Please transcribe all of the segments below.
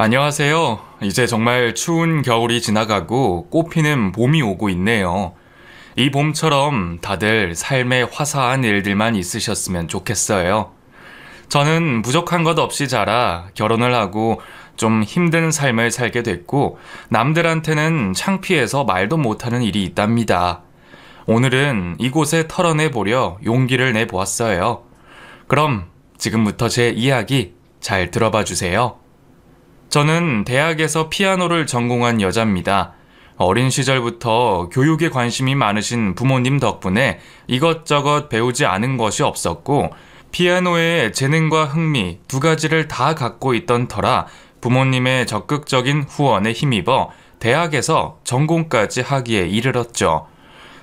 안녕하세요. 이제 정말 추운 겨울이 지나가고 꽃피는 봄이 오고 있네요. 이 봄처럼 다들 삶에 화사한 일들만 있으셨으면 좋겠어요. 저는 부족한 것 없이 자라 결혼을 하고 좀 힘든 삶을 살게 됐고 남들한테는 창피해서 말도 못하는 일이 있답니다. 오늘은 이곳에 털어내보려 용기를 내보았어요. 그럼 지금부터 제 이야기 잘 들어봐 주세요. 저는 대학에서 피아노를 전공한 여자입니다. 어린 시절부터 교육에 관심이 많으신 부모님 덕분에 이것저것 배우지 않은 것이 없었고 피아노에 재능과 흥미 두 가지를 다 갖고 있던 터라 부모님의 적극적인 후원에 힘입어 대학에서 전공까지 하기에 이르렀죠.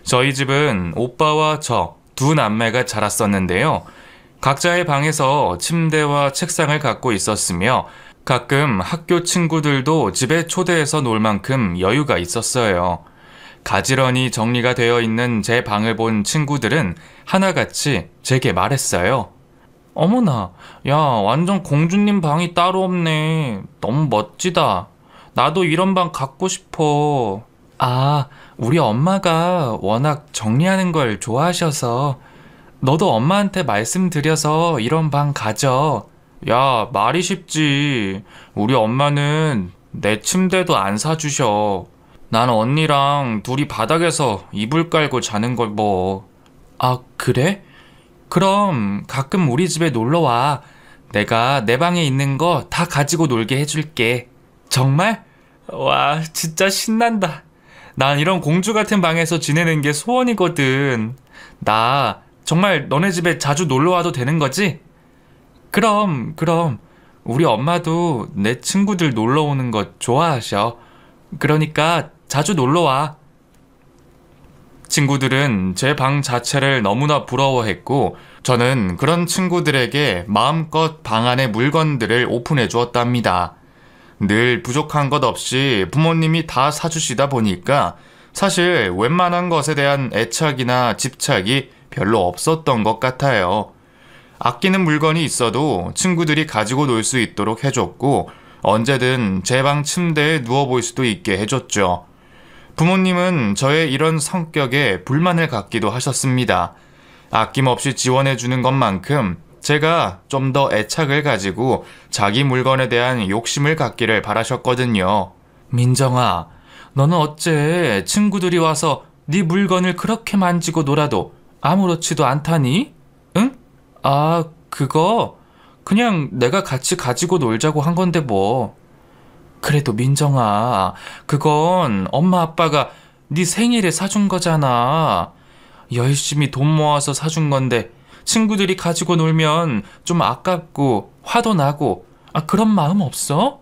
저희 집은 오빠와 저 두 남매가 자랐었는데요. 각자의 방에서 침대와 책상을 갖고 있었으며 가끔 학교 친구들도 집에 초대해서 놀 만큼 여유가 있었어요. 가지런히 정리가 되어 있는 제 방을 본 친구들은 하나같이 제게 말했어요. 어머나, 야, 완전 공주님 방이 따로 없네. 너무 멋지다. 나도 이런 방 갖고 싶어. 아, 우리 엄마가 워낙 정리하는 걸 좋아하셔서 너도 엄마한테 말씀드려서 이런 방 가져. 야, 말이 쉽지. 우리 엄마는 내 침대도 안 사주셔. 난 언니랑 둘이 바닥에서 이불 깔고 자는 걸 뭐. 아, 그래? 그럼 가끔 우리 집에 놀러 와. 내가 내 방에 있는 거 다 가지고 놀게 해줄게. 정말? 와, 진짜 신난다. 난 이런 공주 같은 방에서 지내는 게 소원이거든. 나 정말 너네 집에 자주 놀러 와도 되는 거지? 그럼. 우리 엄마도 내 친구들 놀러 오는 거 좋아하셔. 그러니까 자주 놀러 와. 친구들은 제 방 자체를 너무나 부러워했고 저는 그런 친구들에게 마음껏 방 안의 물건들을 오픈해 주었답니다. 늘 부족한 것 없이 부모님이 다 사주시다 보니까 사실 웬만한 것에 대한 애착이나 집착이 별로 없었던 것 같아요. 아끼는 물건이 있어도 친구들이 가지고 놀 수 있도록 해줬고 언제든 제 방 침대에 누워볼 수도 있게 해줬죠. 부모님은 저의 이런 성격에 불만을 갖기도 하셨습니다. 아낌없이 지원해주는 것만큼 제가 좀 더 애착을 가지고 자기 물건에 대한 욕심을 갖기를 바라셨거든요. 민정아, 너는 어째 친구들이 와서 네 물건을 그렇게 만지고 놀아도 아무렇지도 않다니? 응? 아, 그거 그냥 내가 같이 가지고 놀자고 한 건데 뭐. 그래도 민정아, 그건 엄마 아빠가 네 생일에 사준 거잖아. 열심히 돈 모아서 사준 건데 친구들이 가지고 놀면 좀 아깝고 화도 나고 그런 마음 없어?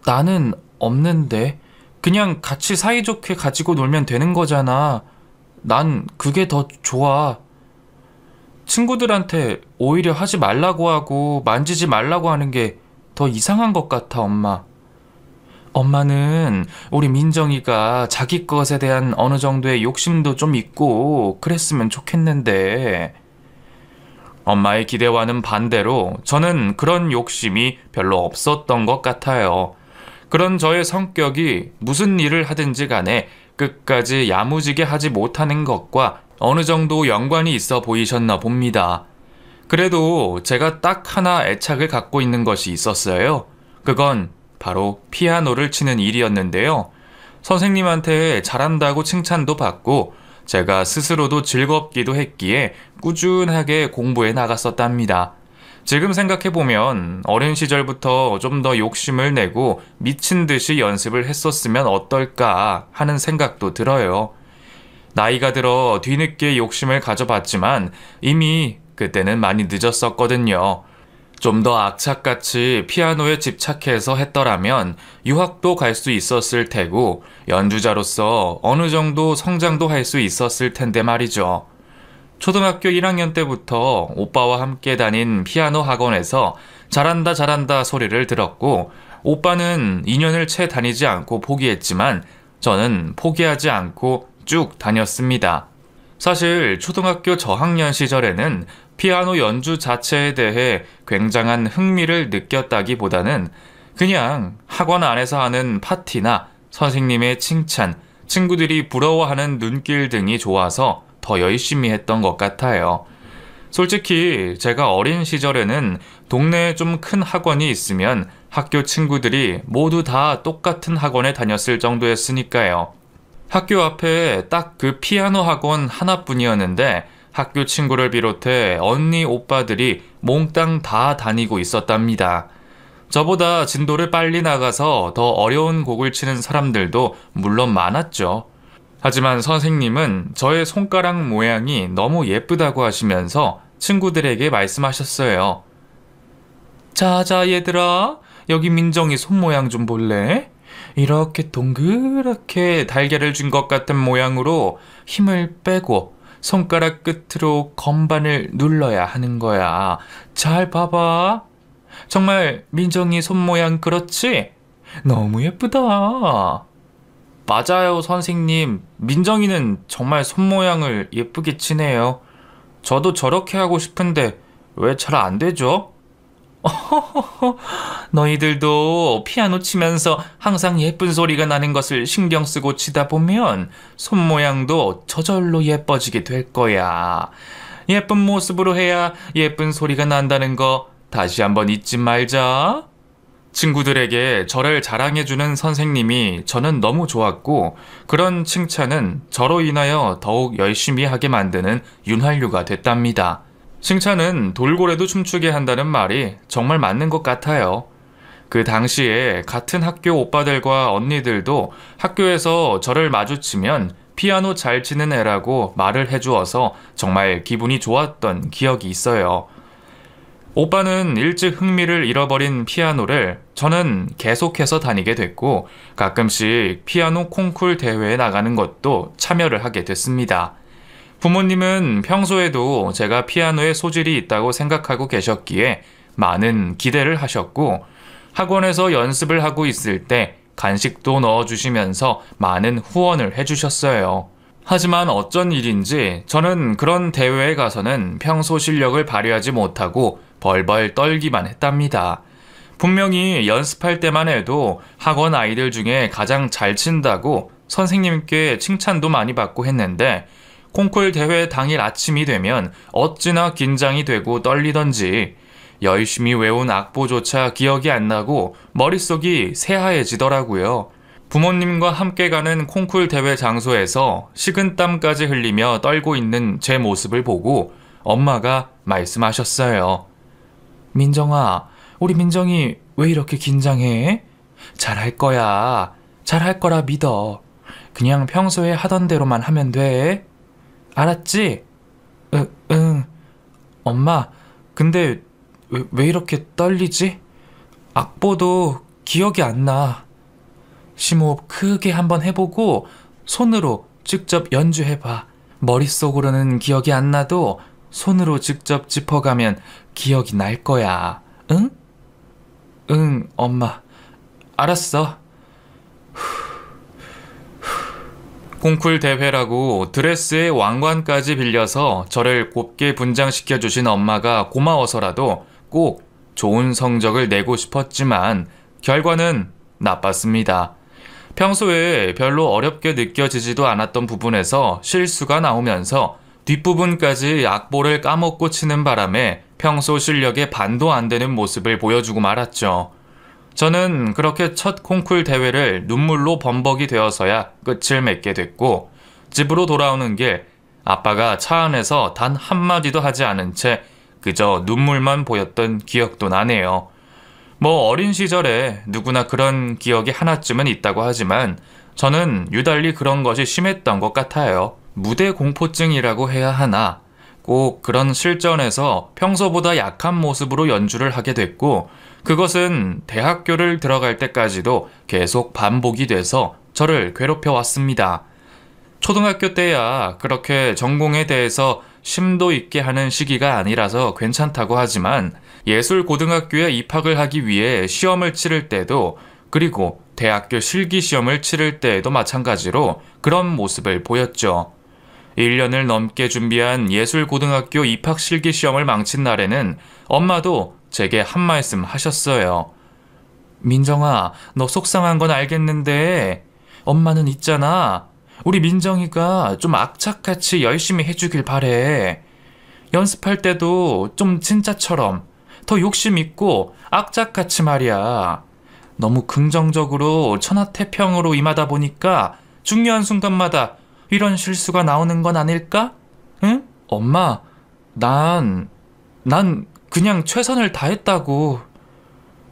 나는 없는데 그냥 같이 사이좋게 가지고 놀면 되는 거잖아. 난 그게 더 좋아. 친구들한테 오히려 하지 말라고 하고 만지지 말라고 하는 게 더 이상한 것 같아, 엄마. 엄마는 우리 민정이가 자기 것에 대한 어느 정도의 욕심도 좀 있고 그랬으면 좋겠는데. 엄마의 기대와는 반대로 저는 그런 욕심이 별로 없었던 것 같아요. 그런 저의 성격이 무슨 일을 하든지 간에 끝까지 야무지게 하지 못하는 것과 어느 정도 연관이 있어 보이셨나 봅니다. 그래도 제가 딱 하나 애착을 갖고 있는 것이 있었어요. 그건 바로 피아노를 치는 일이었는데요. 선생님한테 잘한다고 칭찬도 받고 제가 스스로도 즐겁기도 했기에 꾸준하게 공부에 나갔었답니다. 지금 생각해보면 어린 시절부터 좀 더 욕심을 내고 미친 듯이 연습을 했었으면 어떨까 하는 생각도 들어요. 나이가 들어 뒤늦게 욕심을 가져봤지만 이미 그때는 많이 늦었었거든요. 좀 더 악착같이 피아노에 집착해서 했더라면 유학도 갈 수 있었을 테고 연주자로서 어느 정도 성장도 할 수 있었을 텐데 말이죠. 초등학교 1학년 때부터 오빠와 함께 다닌 피아노 학원에서 잘한다 소리를 들었고 오빠는 2년을 채 다니지 않고 포기했지만 저는 포기하지 않고 쭉 다녔습니다. 사실 초등학교 저학년 시절에는 피아노 연주 자체에 대해 굉장한 흥미를 느꼈다기보다는 그냥 학원 안에서 하는 파티나 선생님의 칭찬, 친구들이 부러워하는 눈길 등이 좋아서 더 열심히 했던 것 같아요. 솔직히 제가 어린 시절에는 동네에 좀 큰 학원이 있으면 학교 친구들이 모두 다 똑같은 학원에 다녔을 정도였으니까요. 학교 앞에 딱 그 피아노 학원 하나뿐이었는데 학교 친구를 비롯해 언니, 오빠들이 몽땅 다 다니고 있었답니다. 저보다 진도를 빨리 나가서 더 어려운 곡을 치는 사람들도 물론 많았죠. 하지만 선생님은 저의 손가락 모양이 너무 예쁘다고 하시면서 친구들에게 말씀하셨어요. 자자 얘들아, 여기 민정이 손 모양 좀 볼래? 이렇게 동그랗게 달걀을 준 것 같은 모양으로 힘을 빼고 손가락 끝으로 건반을 눌러야 하는 거야. 잘 봐봐. 정말 민정이 손 모양 그렇지? 너무 예쁘다. 맞아요, 선생님. 민정이는 정말 손 모양을 예쁘게 치네요. 저도 저렇게 하고 싶은데 왜 잘 안 되죠? 너희들도 피아노 치면서 항상 예쁜 소리가 나는 것을 신경 쓰고 치다 보면 손 모양도 저절로 예뻐지게 될 거야. 예쁜 모습으로 해야 예쁜 소리가 난다는 거 다시 한번 잊지 말자. 친구들에게 저를 자랑해주는 선생님이 저는 너무 좋았고, 그런 칭찬은 저로 인하여 더욱 열심히 하게 만드는 윤활유가 됐답니다. 칭찬은 돌고래도 춤추게 한다는 말이 정말 맞는 것 같아요. 그 당시에 같은 학교 오빠들과 언니들도 학교에서 저를 마주치면 피아노 잘 치는 애라고 말을 해주어서 정말 기분이 좋았던 기억이 있어요. 오빠는 일찍 흥미를 잃어버린 피아노를 저는 계속해서 다니게 됐고, 가끔씩 피아노 콩쿨 대회에 나가는 것도 참여를 하게 됐습니다. 부모님은 평소에도 제가 피아노에 소질이 있다고 생각하고 계셨기에 많은 기대를 하셨고, 학원에서 연습을 하고 있을 때 간식도 넣어주시면서 많은 후원을 해주셨어요. 하지만 어쩐 일인지 저는 그런 대회에 가서는 평소 실력을 발휘하지 못하고 벌벌 떨기만 했답니다. 분명히 연습할 때만 해도 학원 아이들 중에 가장 잘 친다고 선생님께 칭찬도 많이 받고 했는데, 콩쿨 대회 당일 아침이 되면 어찌나 긴장이 되고 떨리던지 열심히 외운 악보조차 기억이 안 나고 머릿속이 새하얘지더라고요. 부모님과 함께 가는 콩쿨 대회 장소에서 식은땀까지 흘리며 떨고 있는 제 모습을 보고 엄마가 말씀하셨어요. 민정아, 우리 민정이 왜 이렇게 긴장해? 잘할 거야. 잘할 거라 믿어. 그냥 평소에 하던 대로만 하면 돼. 알았지? 응. 엄마, 근데 왜 이렇게 떨리지? 악보도 기억이 안 나. 심호흡 크게 한번 해보고 손으로 직접 연주해봐. 머릿속으로는 기억이 안 나도 손으로 직접 짚어가면 기억이 날 거야. 응? 응, 엄마. 알았어. 콩쿨 대회라고 드레스에 왕관까지 빌려서 저를 곱게 분장시켜주신 엄마가 고마워서라도 꼭 좋은 성적을 내고 싶었지만 결과는 나빴습니다. 평소에 별로 어렵게 느껴지지도 않았던 부분에서 실수가 나오면서 뒷부분까지 악보를 까먹고 치는 바람에 평소 실력에 반도 안 되는 모습을 보여주고 말았죠. 저는 그렇게 첫 콩쿨 대회를 눈물로 범벅이 되어서야 끝을 맺게 됐고, 집으로 돌아오는 길 아빠가 차 안에서 단 한마디도 하지 않은 채 그저 눈물만 보였던 기억도 나네요. 뭐 어린 시절에 누구나 그런 기억이 하나쯤은 있다고 하지만 저는 유달리 그런 것이 심했던 것 같아요. 무대 공포증이라고 해야 하나? 꼭 그런 실전에서 평소보다 약한 모습으로 연주를 하게 됐고, 그것은 대학교를 들어갈 때까지도 계속 반복이 돼서 저를 괴롭혀 왔습니다. 초등학교 때야 그렇게 전공에 대해서 심도 있게 하는 시기가 아니라서 괜찮다고 하지만, 예술고등학교에 입학을 하기 위해 시험을 치를 때도, 그리고 대학교 실기시험을 치를 때에도 마찬가지로 그런 모습을 보였죠. 1년을 넘게 준비한 예술고등학교 입학 실기시험을 망친 날에는 엄마도 제게 한 말씀 하셨어요. 민정아, 너 속상한 건 알겠는데 엄마는 있잖아. 우리 민정이가 좀 악착같이 열심히 해주길 바래. 연습할 때도 좀 진짜처럼 더 욕심 있고 악착같이 말이야. 너무 긍정적으로 천하태평으로 임하다 보니까 중요한 순간마다 이런 실수가 나오는 건 아닐까? 응? 엄마, 난 그냥 최선을 다했다고.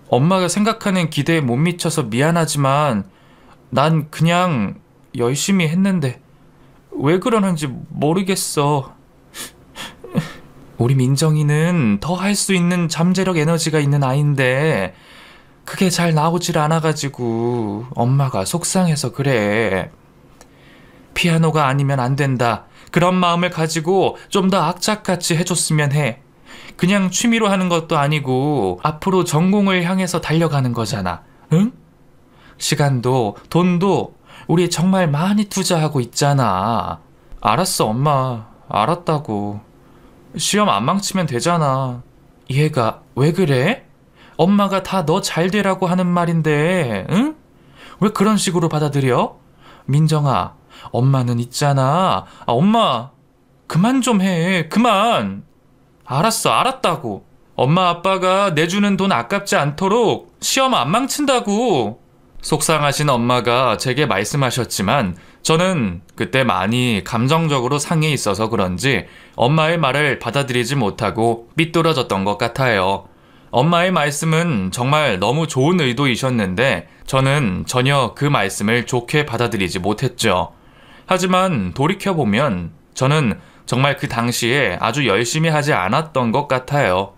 엄마가 생각하는 기대에 못 미쳐서 미안하지만 난 그냥 열심히 했는데 왜 그러는지 모르겠어. 우리 민정이는 더 할 수 있는 잠재력 에너지가 있는 아이인데 그게 잘 나오질 않아가지고 엄마가 속상해서 그래. 피아노가 아니면 안 된다. 그런 마음을 가지고 좀 더 악착같이 해줬으면 해. 그냥 취미로 하는 것도 아니고 앞으로 전공을 향해서 달려가는 거잖아. 응? 시간도 돈도 우리 정말 많이 투자하고 있잖아. 알았어, 엄마. 알았다고. 시험 안 망치면 되잖아. 얘가 왜 그래? 엄마가 다 너 잘 되라고 하는 말인데, 응? 왜 그런 식으로 받아들여? 민정아, 엄마는 있잖아. 엄마, 그만 좀 해. 그만. 알았어, 알았다고. 엄마 아빠가 내주는 돈 아깝지 않도록 시험 안 망친다고. 속상하신 엄마가 제게 말씀하셨지만 저는 그때 많이 감정적으로 상해 있어서 그런지 엄마의 말을 받아들이지 못하고 삐뚤어졌던 것 같아요. 엄마의 말씀은 정말 너무 좋은 의도이셨는데 저는 전혀 그 말씀을 좋게 받아들이지 못했죠. 하지만 돌이켜보면 저는 정말 그 당시에 아주 열심히 하지 않았던 것 같아요.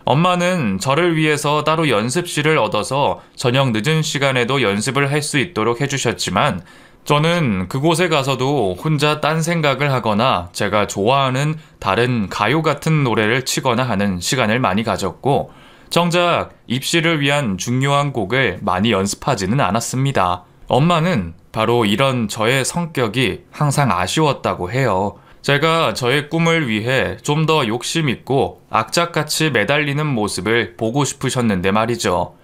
엄마는 저를 위해서 따로 연습실을 얻어서 저녁 늦은 시간에도 연습을 할 수 있도록 해주셨지만 저는 그곳에 가서도 혼자 딴 생각을 하거나 제가 좋아하는 다른 가요 같은 노래를 치거나 하는 시간을 많이 가졌고 정작 입시를 위한 중요한 곡을 많이 연습하지는 않았습니다. 엄마는 바로 이런 저의 성격이 항상 아쉬웠다고 해요. 제가 저의 꿈을 위해 좀 더 욕심 있고 악착같이 매달리는 모습을 보고 싶으셨는데 말이죠.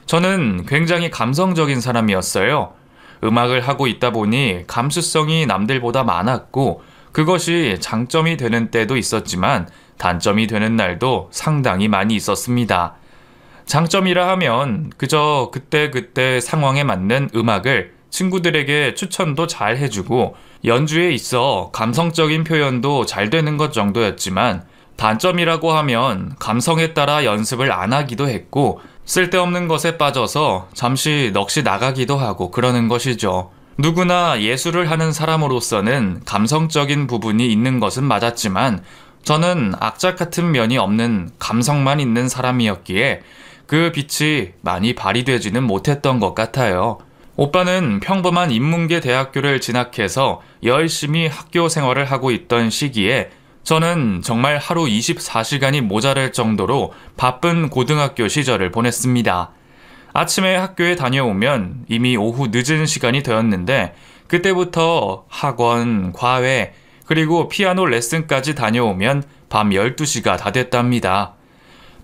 저는 굉장히 감성적인 사람이었어요. 음악을 하고 있다 보니 감수성이 남들보다 많았고 그것이 장점이 되는 때도 있었지만 단점이 되는 날도 상당히 많이 있었습니다. 장점이라 하면 그저 그때그때 상황에 맞는 음악을 친구들에게 추천도 잘 해주고 연주에 있어 감성적인 표현도 잘 되는 것 정도였지만 단점이라고 하면 감성에 따라 연습을 안 하기도 했고 쓸데없는 것에 빠져서 잠시 넋이 나가기도 하고 그러는 것이죠. 누구나 예술을 하는 사람으로서는 감성적인 부분이 있는 것은 맞았지만 저는 악착 같은 면이 없는 감성만 있는 사람이었기에 그 빛이 많이 발휘되지는 못했던 것 같아요. 오빠는 평범한 인문계 대학교를 진학해서 열심히 학교 생활을 하고 있던 시기에 저는 정말 하루 24시간이 모자랄 정도로 바쁜 고등학교 시절을 보냈습니다. 아침에 학교에 다녀오면 이미 오후 늦은 시간이 되었는데 그때부터 학원, 과외, 그리고 피아노 레슨까지 다녀오면 밤 12시가 다 됐답니다.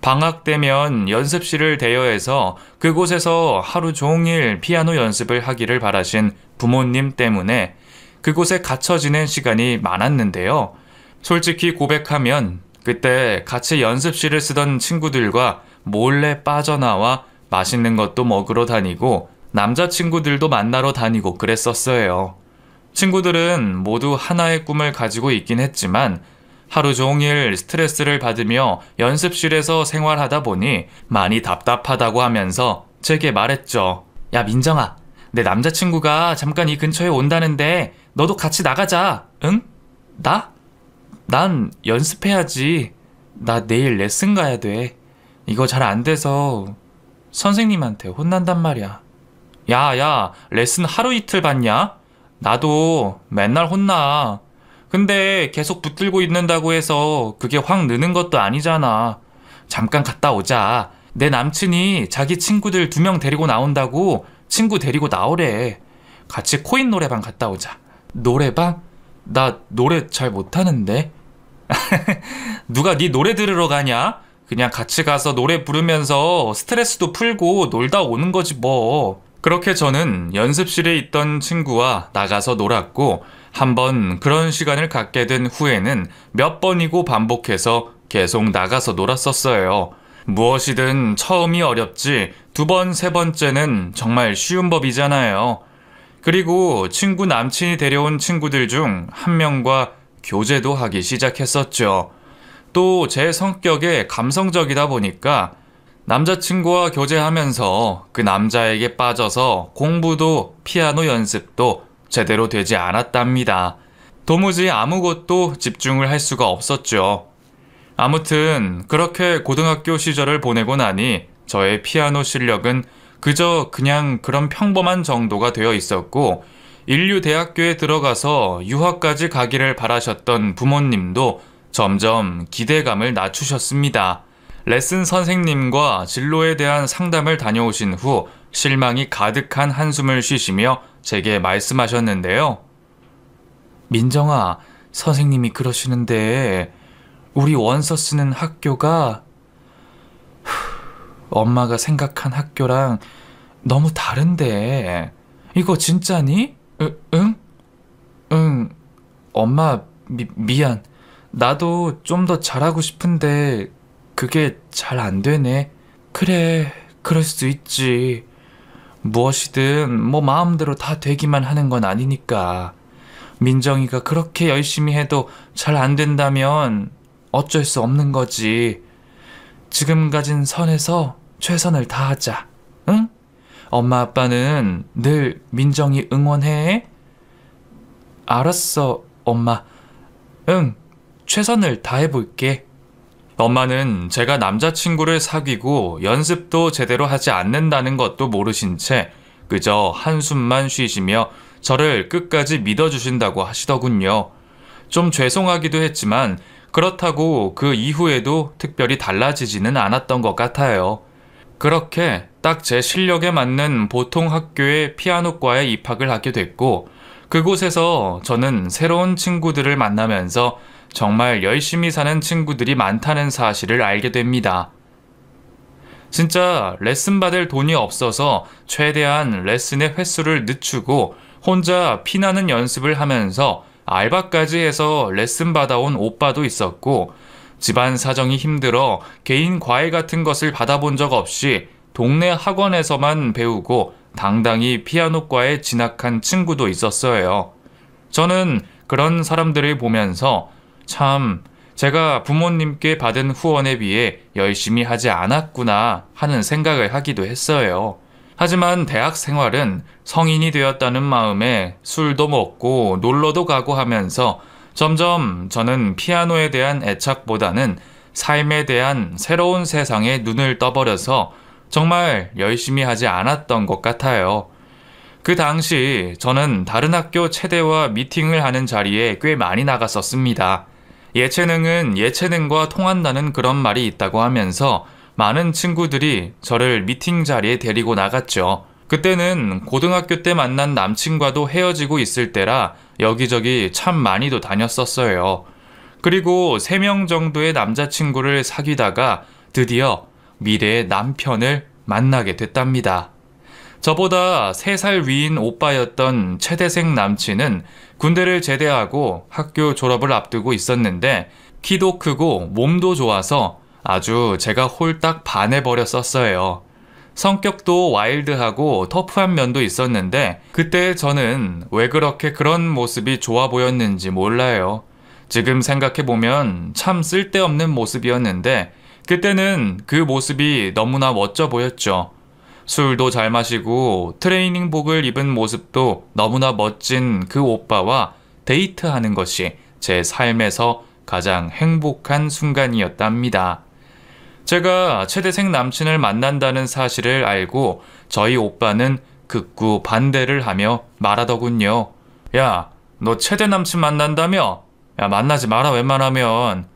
방학 때면 연습실을 대여해서 그곳에서 하루 종일 피아노 연습을 하기를 바라신 부모님 때문에 그곳에 갇혀 지낸 시간이 많았는데요. 솔직히 고백하면 그때 같이 연습실을 쓰던 친구들과 몰래 빠져나와 맛있는 것도 먹으러 다니고 남자친구들도 만나러 다니고 그랬었어요. 친구들은 모두 하나의 꿈을 가지고 있긴 했지만 하루 종일 스트레스를 받으며 연습실에서 생활하다 보니 많이 답답하다고 하면서 제게 말했죠. 야, 민정아, 내 남자친구가 잠깐 이 근처에 온다는데 너도 같이 나가자. 응? 나? 난 연습해야지. 나 내일 레슨 가야 돼. 이거 잘 안 돼서 선생님한테 혼난단 말이야. 야, 레슨 하루 이틀 받냐? 나도 맨날 혼나. 근데 계속 붙들고 있는다고 해서 그게 확 느는 것도 아니잖아. 잠깐 갔다 오자. 내 남친이 자기 친구들 2명 데리고 나온다고 친구 데리고 나오래. 같이 코인 노래방 갔다 오자. 노래방? 나 노래 잘 못하는데. 누가 네 노래 들으러 가냐? 그냥 같이 가서 노래 부르면서 스트레스도 풀고 놀다 오는 거지 뭐. 그렇게 저는 연습실에 있던 친구와 나가서 놀았고, 한번 그런 시간을 갖게 된 후에는 몇 번이고 반복해서 계속 나가서 놀았었어요. 무엇이든 처음이 어렵지 두 번, 세 번째는 정말 쉬운 법이잖아요. 그리고 친구 남친이 데려온 친구들 중 한 명과 교제도 하기 시작했었죠. 또 제 성격에 감성적이다 보니까 남자친구와 교제하면서 그 남자에게 빠져서 공부도 피아노 연습도 제대로 되지 않았답니다. 도무지 아무것도 집중을 할 수가 없었죠. 아무튼 그렇게 고등학교 시절을 보내고 나니 저의 피아노 실력은 그저 그냥 그런 평범한 정도가 되어 있었고, 인류대학교에 들어가서 유학까지 가기를 바라셨던 부모님도 점점 기대감을 낮추셨습니다. 레슨 선생님과 진로에 대한 상담을 다녀오신 후 실망이 가득한 한숨을 쉬시며 제게 말씀하셨는데요. 민정아, 선생님이 그러시는데 우리 원서 쓰는 학교가 엄마가 생각한 학교랑 너무 다른데 이거 진짜니? 응? 응. 엄마 미안. 나도 좀 더 잘하고 싶은데 그게 잘 안 되네. 그래, 그럴 수 있지. 무엇이든 뭐 마음대로 다 되기만 하는 건 아니니까. 민정이가 그렇게 열심히 해도 잘 안 된다면 어쩔 수 없는 거지. 지금 가진 선에서 최선을 다하자. 응? 엄마 아빠는 늘 민정이 응원해. 알았어, 엄마. 응, 최선을 다해볼게. 엄마는 제가 남자친구를 사귀고 연습도 제대로 하지 않는다는 것도 모르신 채 그저 한숨만 쉬시며 저를 끝까지 믿어주신다고 하시더군요. 좀 죄송하기도 했지만 그렇다고 그 이후에도 특별히 달라지지는 않았던 것 같아요. 그렇게 딱 제 실력에 맞는 보통 학교의 피아노과에 입학을 하게 됐고, 그곳에서 저는 새로운 친구들을 만나면서 정말 열심히 사는 친구들이 많다는 사실을 알게 됩니다. 진짜 레슨 받을 돈이 없어서 최대한 레슨의 횟수를 늦추고 혼자 피나는 연습을 하면서 알바까지 해서 레슨 받아온 오빠도 있었고, 집안 사정이 힘들어 개인 과외 같은 것을 받아본 적 없이 동네 학원에서만 배우고 당당히 피아노과에 진학한 친구도 있었어요. 저는 그런 사람들을 보면서 참 제가 부모님께 받은 후원에 비해 열심히 하지 않았구나 하는 생각을 하기도 했어요. 하지만 대학 생활은 성인이 되었다는 마음에 술도 먹고 놀러도 가고 하면서 점점 저는 피아노에 대한 애착보다는 삶에 대한 새로운 세상에 눈을 떠버려서 정말 열심히 하지 않았던 것 같아요. 그 당시 저는 다른 학교 체대와 미팅을 하는 자리에 꽤 많이 나갔었습니다. 예체능은 예체능과 통한다는 그런 말이 있다고 하면서 많은 친구들이 저를 미팅 자리에 데리고 나갔죠. 그때는 고등학교 때 만난 남친과도 헤어지고 있을 때라 여기저기 참 많이도 다녔었어요. 그리고 3명 정도의 남자친구를 사귀다가 드디어 미래의 남편을 만나게 됐답니다. 저보다 3살 위인 오빠였던 체대생 남친은 군대를 제대하고 학교 졸업을 앞두고 있었는데 키도 크고 몸도 좋아서 아주 제가 홀딱 반해버렸었어요. 성격도 와일드하고 터프한 면도 있었는데 그때 저는 왜 그렇게 그런 모습이 좋아 보였는지 몰라요. 지금 생각해보면 참 쓸데없는 모습이었는데 그때는 그 모습이 너무나 멋져 보였죠. 술도 잘 마시고 트레이닝복을 입은 모습도 너무나 멋진 그 오빠와 데이트하는 것이 제 삶에서 가장 행복한 순간이었답니다. 제가 체대생 남친을 만난다는 사실을 알고 저희 오빠는 극구 반대를 하며 말하더군요. 야, 너 체대 남친 만난다며? 야, 만나지 마라 웬만하면.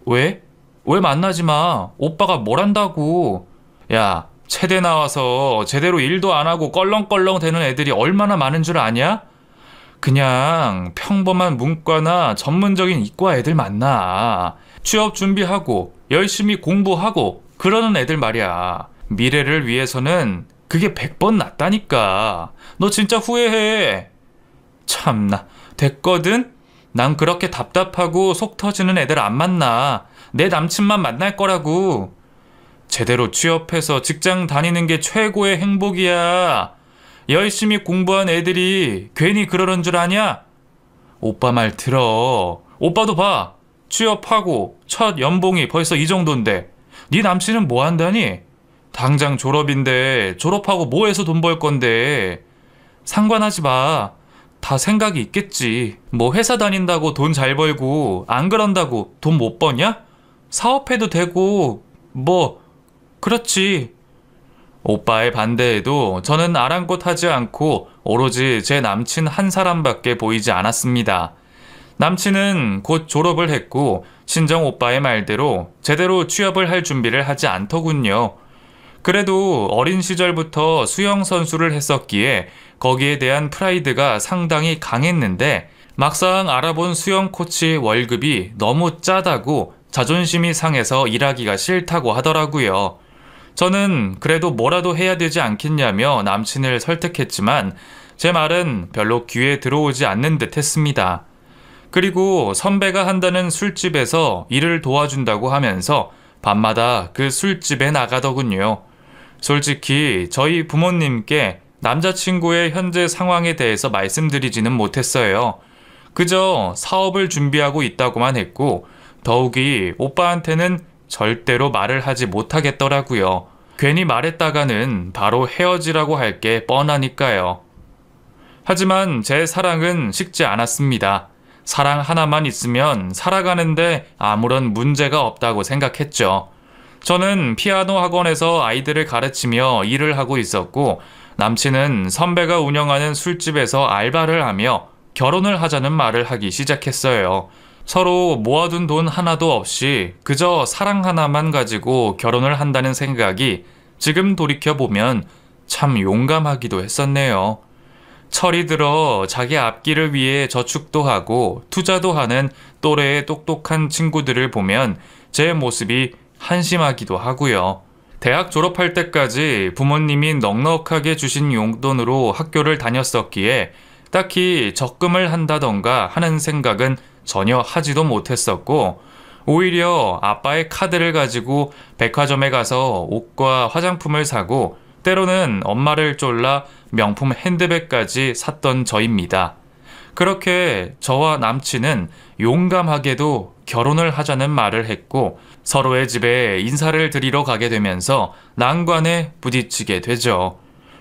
왜? 왜 만나지 마? 오빠가 뭘 한다고? 야, 체대 나와서 제대로 일도 안 하고 껄렁껄렁 되는 애들이 얼마나 많은 줄 아냐? 그냥 평범한 문과나 전문적인 이과 애들 만나. 취업 준비하고 열심히 공부하고 그러는 애들 말이야. 미래를 위해서는 그게 100번 낫다니까. 너 진짜 후회해. 참나, 됐거든? 난 그렇게 답답하고 속 터지는 애들 안 만나. 내 남친만 만날 거라고. 제대로 취업해서 직장 다니는 게 최고의 행복이야. 열심히 공부한 애들이 괜히 그러는 줄 아냐? 오빠 말 들어. 오빠도 봐. 취업하고 첫 연봉이 벌써 이 정도인데 네 남친은 뭐 한다니? 당장 졸업인데 졸업하고 뭐 해서 돈 벌 건데. 상관하지 마. 다 생각이 있겠지. 뭐 회사 다닌다고 돈 잘 벌고 안 그런다고 돈 못 버냐? 사업해도 되고 뭐 그렇지. 오빠의 반대에도 저는 아랑곳하지 않고 오로지 제 남친 한 사람밖에 보이지 않았습니다. 남친은 곧 졸업을 했고 친정 오빠의 말대로 제대로 취업을 할 준비를 하지 않더군요. 그래도 어린 시절부터 수영 선수를 했었기에 거기에 대한 프라이드가 상당히 강했는데 막상 알아본 수영 코치 월급이 너무 짜다고 자존심이 상해서 일하기가 싫다고 하더라고요. 저는 그래도 뭐라도 해야 되지 않겠냐며 남친을 설득했지만 제 말은 별로 귀에 들어오지 않는 듯 했습니다. 그리고 선배가 한다는 술집에서 일을 도와준다고 하면서 밤마다 그 술집에 나가더군요. 솔직히 저희 부모님께 남자친구의 현재 상황에 대해서 말씀드리지는 못했어요. 그저 사업을 준비하고 있다고만 했고 더욱이 오빠한테는 절대로 말을 하지 못하겠더라고요. 괜히 말했다가는 바로 헤어지라고 할 게 뻔하니까요. 하지만 제 사랑은 식지 않았습니다. 사랑 하나만 있으면 살아가는데 아무런 문제가 없다고 생각했죠. 저는 피아노 학원에서 아이들을 가르치며 일을 하고 있었고 남친은 선배가 운영하는 술집에서 알바를 하며 결혼을 하자는 말을 하기 시작했어요. 서로 모아둔 돈 하나도 없이 그저 사랑 하나만 가지고 결혼을 한다는 생각이 지금 돌이켜보면 참 용감하기도 했었네요. 철이 들어 자기 앞길을 위해 저축도 하고 투자도 하는 또래의 똑똑한 친구들을 보면 제 모습이 한심하기도 하고요. 대학 졸업할 때까지 부모님이 넉넉하게 주신 용돈으로 학교를 다녔었기에 딱히 적금을 한다던가 하는 생각은 전혀 하지도 못했었고 오히려 아빠의 카드를 가지고 백화점에 가서 옷과 화장품을 사고 때로는 엄마를 쫄라 명품 핸드백까지 샀던 저입니다. 그렇게 저와 남친은 용감하게도 결혼을 하자는 말을 했고 서로의 집에 인사를 드리러 가게 되면서 난관에 부딪히게 되죠.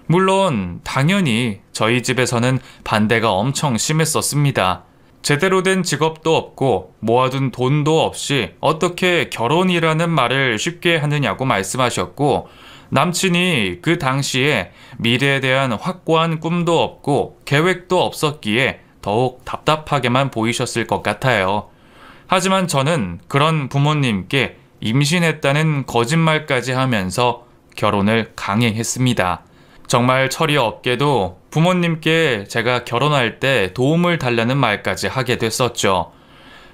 물론 당연히 저희 집에서는 반대가 엄청 심했었습니다. 제대로 된 직업도 없고 모아둔 돈도 없이 어떻게 결혼이라는 말을 쉽게 하느냐고 말씀하셨고 남친이 그 당시에 미래에 대한 확고한 꿈도 없고 계획도 없었기에 더욱 답답하게만 보이셨을 것 같아요. 하지만 저는 그런 부모님께 임신했다는 거짓말까지 하면서 결혼을 강행했습니다. 정말 철이 없게도 부모님께 제가 결혼할 때 도움을 달라는 말까지 하게 됐었죠.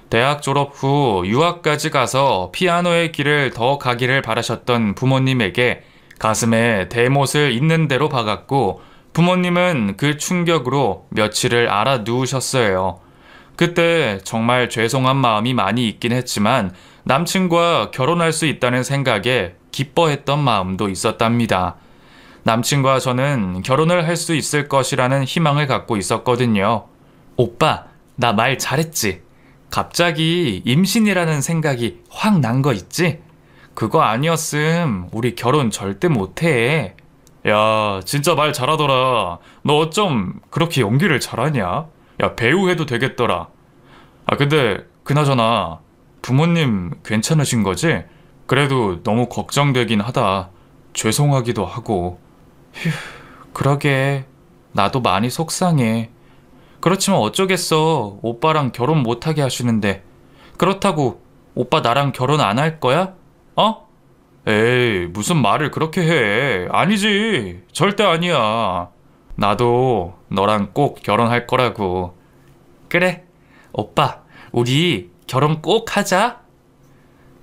대학 졸업 후 유학까지 가서 피아노의 길을 더 가기를 바라셨던 부모님에게 가슴에 대못을 있는 대로 박았고 부모님은 그 충격으로 며칠을 알아누우셨어요. 그때 정말 죄송한 마음이 많이 있긴 했지만 남친과 결혼할 수 있다는 생각에 기뻐했던 마음도 있었답니다. 남친과 저는 결혼을 할 수 있을 것이라는 희망을 갖고 있었거든요. 오빠, 나 말 잘했지? 갑자기 임신이라는 생각이 확 난 거 있지? 그거 아니었음 우리 결혼 절대 못해. 야, 진짜 말 잘하더라. 너 어쩜 그렇게 연기를 잘하냐? 야, 배우 해도 되겠더라. 아, 근데 그나저나 부모님 괜찮으신 거지? 그래도 너무 걱정되긴 하다. 죄송하기도 하고. 휴, 그러게. 나도 많이 속상해. 그렇지만 어쩌겠어. 오빠랑 결혼 못하게 하시는데. 그렇다고 오빠 나랑 결혼 안 할 거야? 어? 에이, 무슨 말을 그렇게 해. 아니지. 절대 아니야. 나도 너랑 꼭 결혼할 거라고. 그래. 오빠, 우리 결혼 꼭 하자.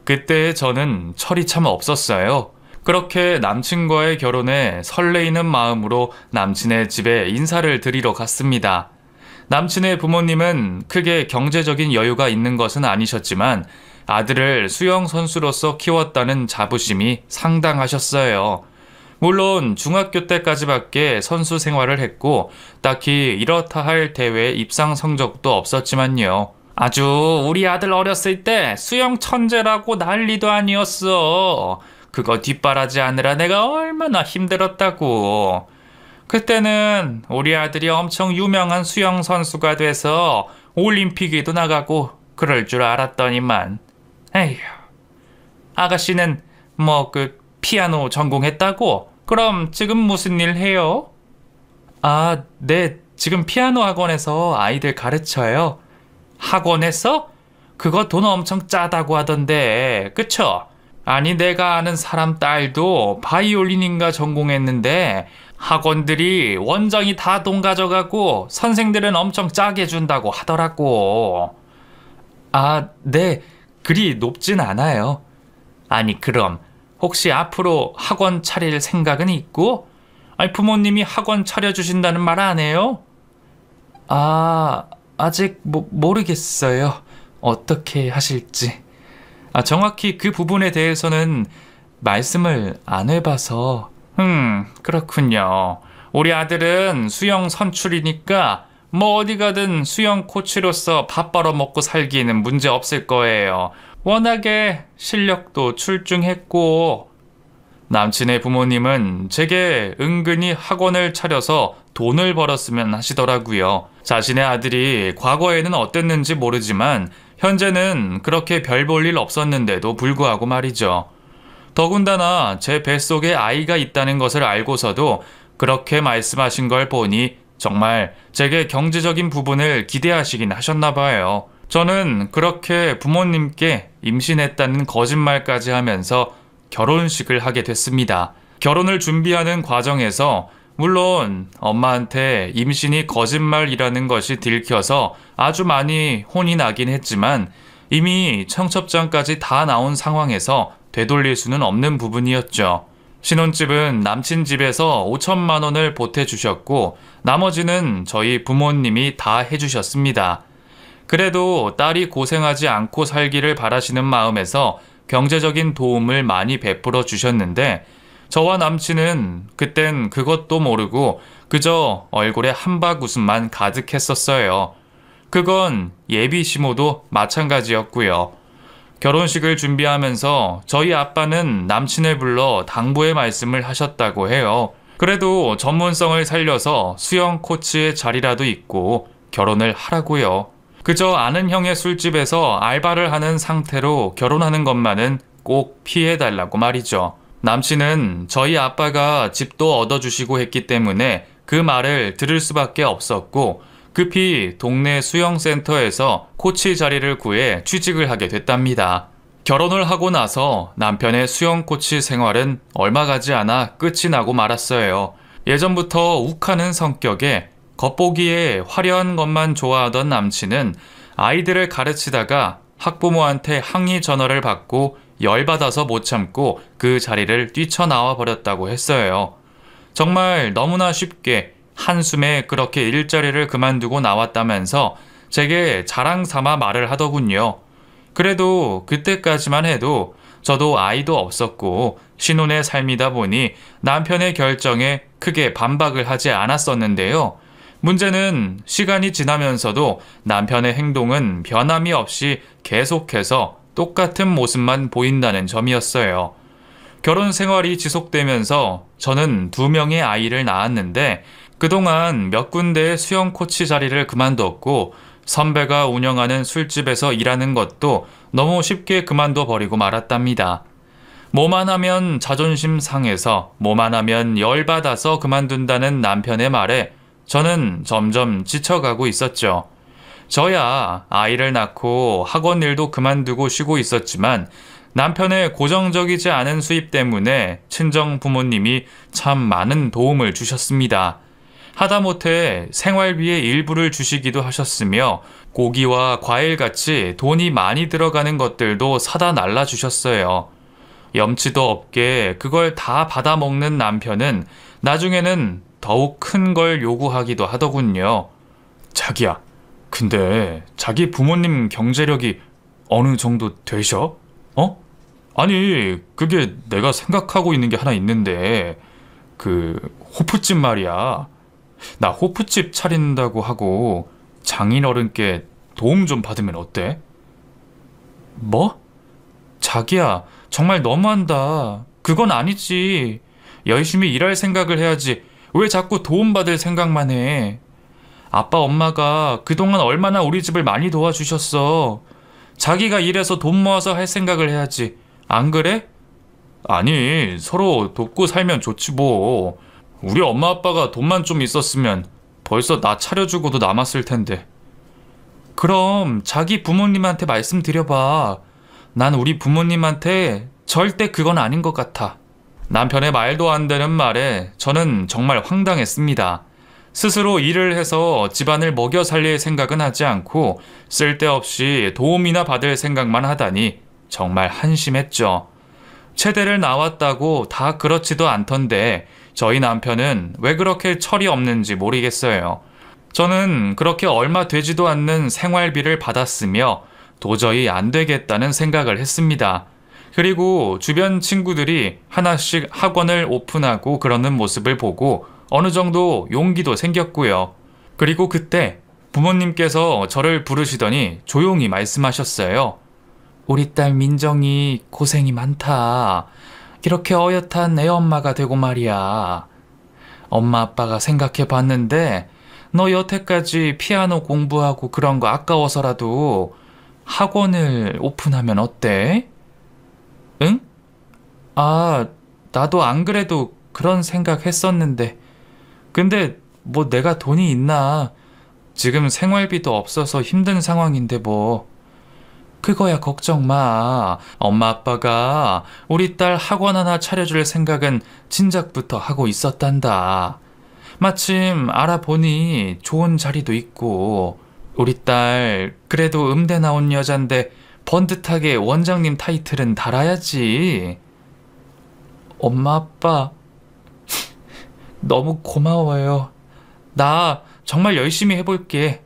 그때 저는 철이 참 없었어요. 그렇게 남친과의 결혼에 설레이는 마음으로 남친의 집에 인사를 드리러 갔습니다. 남친의 부모님은 크게 경제적인 여유가 있는 것은 아니셨지만 아들을 수영 선수로서 키웠다는 자부심이 상당하셨어요. 물론 중학교 때까지밖에 선수 생활을 했고 딱히 이렇다 할 대회 입상 성적도 없었지만요. 아주 우리 아들 어렸을 때 수영 천재라고 난리도 아니었어. 그거 뒷바라지 하느라 내가 얼마나 힘들었다고. 그때는 우리 아들이 엄청 유명한 수영 선수가 돼서 올림픽에도 나가고 그럴 줄 알았더니만. 에휴, 아가씨는 피아노 전공했다고? 그럼 지금 무슨 일 해요? 아, 네, 지금 피아노 학원에서 아이들 가르쳐요. 학원에서? 그거 돈 엄청 짜다고 하던데, 그쵸? 아니, 내가 아는 사람 딸도 바이올린인가 전공했는데 학원들이 원장이 다 돈 가져가고 선생들은 엄청 짜게 준다고 하더라고. 아, 네, 그리 높진 않아요. 아니, 그럼 혹시 앞으로 학원 차릴 생각은 있고? 아니, 부모님이 학원 차려주신다는 말 안 해요? 아, 아직 모르겠어요. 어떻게 하실지. 정확히 그 부분에 대해서는 말씀을 안 해봐서. 그렇군요. 우리 아들은 수영 선출이니까 어디 가든 수영 코치로서 밥 벌어먹고 살기에는 문제 없을 거예요. 워낙에 실력도 출중했고. 남친의 부모님은 제게 은근히 학원을 차려서 돈을 벌었으면 하시더라고요. 자신의 아들이 과거에는 어땠는지 모르지만 현재는 그렇게 별 볼 일 없었는데도 불구하고 말이죠. 더군다나 제 뱃속에 아이가 있다는 것을 알고서도 그렇게 말씀하신 걸 보니 정말 제게 경제적인 부분을 기대하시긴 하셨나 봐요. 저는 그렇게 부모님께 임신했다는 거짓말까지 하면서 결혼식을 하게 됐습니다. 결혼을 준비하는 과정에서 물론 엄마한테 임신이 거짓말이라는 것이 들켜서 아주 많이 혼이 나긴 했지만 이미 청첩장까지 다 나온 상황에서 되돌릴 수는 없는 부분이었죠. 신혼집은 남친 집에서 5천만 원을 보태주셨고 나머지는 저희 부모님이 다 해주셨습니다. 그래도 딸이 고생하지 않고 살기를 바라시는 마음에서 경제적인 도움을 많이 베풀어 주셨는데 저와 남친은 그땐 그것도 모르고 그저 얼굴에 한박 웃음만 가득했었어요. 그건 예비 시모도 마찬가지였고요. 결혼식을 준비하면서 저희 아빠는 남친을 불러 당부의 말씀을 하셨다고 해요. 그래도 전문성을 살려서 수영 코치의 자리라도 있고 결혼을 하라고요. 그저 아는 형의 술집에서 알바를 하는 상태로 결혼하는 것만은 꼭 피해달라고 말이죠. 남친은 저희 아빠가 집도 얻어주시고 했기 때문에 그 말을 들을 수밖에 없었고 급히 동네 수영센터에서 코치 자리를 구해 취직을 하게 됐답니다. 결혼을 하고 나서 남편의 수영 코치 생활은 얼마 가지 않아 끝이 나고 말았어요. 예전부터 욱하는 성격에 겉보기에 화려한 것만 좋아하던 남친은 아이들을 가르치다가 학부모한테 항의 전화를 받고 열받아서 못 참고 그 자리를 뛰쳐나와 버렸다고 했어요. 정말 너무나 쉽게 한숨에 그렇게 일자리를 그만두고 나왔다면서 제게 자랑 삼아 말을 하더군요. 그래도 그때까지만 해도 저도 아이도 없었고 신혼의 삶이다 보니 남편의 결정에 크게 반박을 하지 않았었는데요. 문제는 시간이 지나면서도 남편의 행동은 변함이 없이 계속해서 똑같은 모습만 보인다는 점이었어요. 결혼 생활이 지속되면서 저는 2명의 아이를 낳았는데 그동안 몇 군데의 수영 코치 자리를 그만뒀고 선배가 운영하는 술집에서 일하는 것도 너무 쉽게 그만둬 버리고 말았답니다. 뭐만 하면 자존심 상해서 뭐만 하면 열받아서 그만둔다는 남편의 말에 저는 점점 지쳐가고 있었죠. 저야 아이를 낳고 학원 일도 그만두고 쉬고 있었지만 남편의 고정적이지 않은 수입 때문에 친정 부모님이 참 많은 도움을 주셨습니다. 하다못해 생활비의 일부를 주시기도 하셨으며 고기와 과일같이 돈이 많이 들어가는 것들도 사다 날라주셨어요. 염치도 없게 그걸 다 받아먹는 남편은 나중에는 더욱 큰 걸 요구하기도 하더군요. 자기야, 근데 자기 부모님 경제력이 어느 정도 되셔? 어? 아니, 그게 내가 생각하고 있는 게 하나 있는데 그 호프집 말이야. 나 호프집 차린다고 하고 장인어른께 도움 좀 받으면 어때? 뭐? 자기야, 정말 너무한다. 그건 아니지. 열심히 일할 생각을 해야지. 왜 자꾸 도움받을 생각만 해? 아빠 엄마가 그동안 얼마나 우리 집을 많이 도와주셨어. 자기가 일해서 돈 모아서 할 생각을 해야지. 안 그래? 아니, 서로 돕고 살면 좋지 뭐. 우리 엄마 아빠가 돈만 좀 있었으면 벌써 나 차려주고도 남았을 텐데. 그럼 자기 부모님한테 말씀드려봐. 난 우리 부모님한테 절대 그건 아닌 것 같아. 남편의 말도 안 되는 말에 저는 정말 황당했습니다. 스스로 일을 해서 집안을 먹여 살릴 생각은 하지 않고 쓸데없이 도움이나 받을 생각만 하다니 정말 한심했죠. 체대를 나왔다고 다 그렇지도 않던데 저희 남편은 왜 그렇게 철이 없는지 모르겠어요. 저는 그렇게 얼마 되지도 않는 생활비를 받았으며 도저히 안 되겠다는 생각을 했습니다. 그리고 주변 친구들이 하나씩 학원을 오픈하고 그러는 모습을 보고 어느 정도 용기도 생겼고요. 그리고 그때 부모님께서 저를 부르시더니 조용히 말씀하셨어요. 우리 딸 민정이 고생이 많다. 이렇게 어엿한 애엄마가 되고 말이야. 엄마 아빠가 생각해 봤는데 너 여태까지 피아노 공부하고 그런 거 아까워서라도 학원을 오픈하면 어때? 응? 아, 나도 안 그래도 그런 생각 했었는데 근데 뭐 내가 돈이 있나? 지금 생활비도 없어서 힘든 상황인데 뭐. 그거야 걱정 마. 엄마 아빠가 우리 딸 학원 하나 차려줄 생각은 진작부터 하고 있었단다. 마침 알아보니 좋은 자리도 있고 우리 딸 그래도 음대 나온 여잔데 번듯하게 원장님 타이틀은 달아야지. 엄마 아빠 너무 고마워요. 나 정말 열심히 해볼게.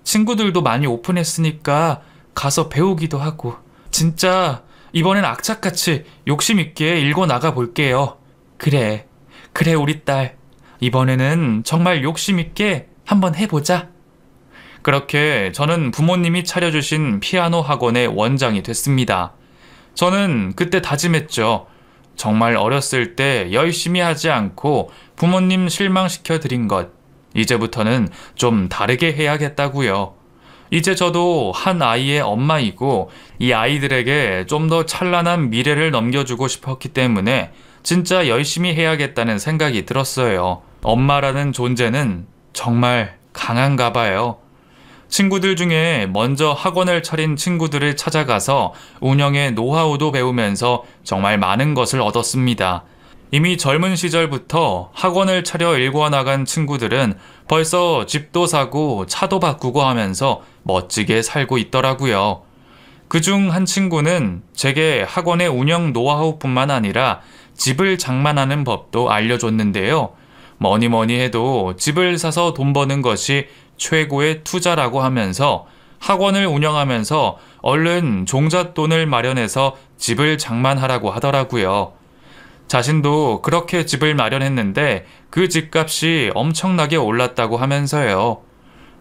친구들도 많이 오픈했으니까 가서 배우기도 하고 진짜 이번엔 악착같이 욕심 있게 일궈 나가 볼게요. 그래 우리 딸 이번에는 정말 욕심 있게 한번 해보자. 그렇게 저는 부모님이 차려주신 피아노 학원의 원장이 됐습니다. 저는 그때 다짐했죠. 정말 어렸을 때 열심히 하지 않고 부모님 실망시켜 드린 것, 이제부터는 좀 다르게 해야겠다고요. 이제 저도 한 아이의 엄마이고 이 아이들에게 좀 더 찬란한 미래를 넘겨주고 싶었기 때문에 진짜 열심히 해야겠다는 생각이 들었어요. 엄마라는 존재는 정말 강한가 봐요. 친구들 중에 먼저 학원을 차린 친구들을 찾아가서 운영의 노하우도 배우면서 정말 많은 것을 얻었습니다. 이미 젊은 시절부터 학원을 차려 일궈 나간 친구들은 벌써 집도 사고 차도 바꾸고 하면서 멋지게 살고 있더라고요. 그중 한 친구는 제게 학원의 운영 노하우뿐만 아니라 집을 장만하는 법도 알려줬는데요. 뭐니 해도 집을 사서 돈 버는 것이 최고의 투자라고 하면서 학원을 운영하면서 얼른 종잣돈을 마련해서 집을 장만하라고 하더라고요. 자신도 그렇게 집을 마련했는데 그 집값이 엄청나게 올랐다고 하면서요.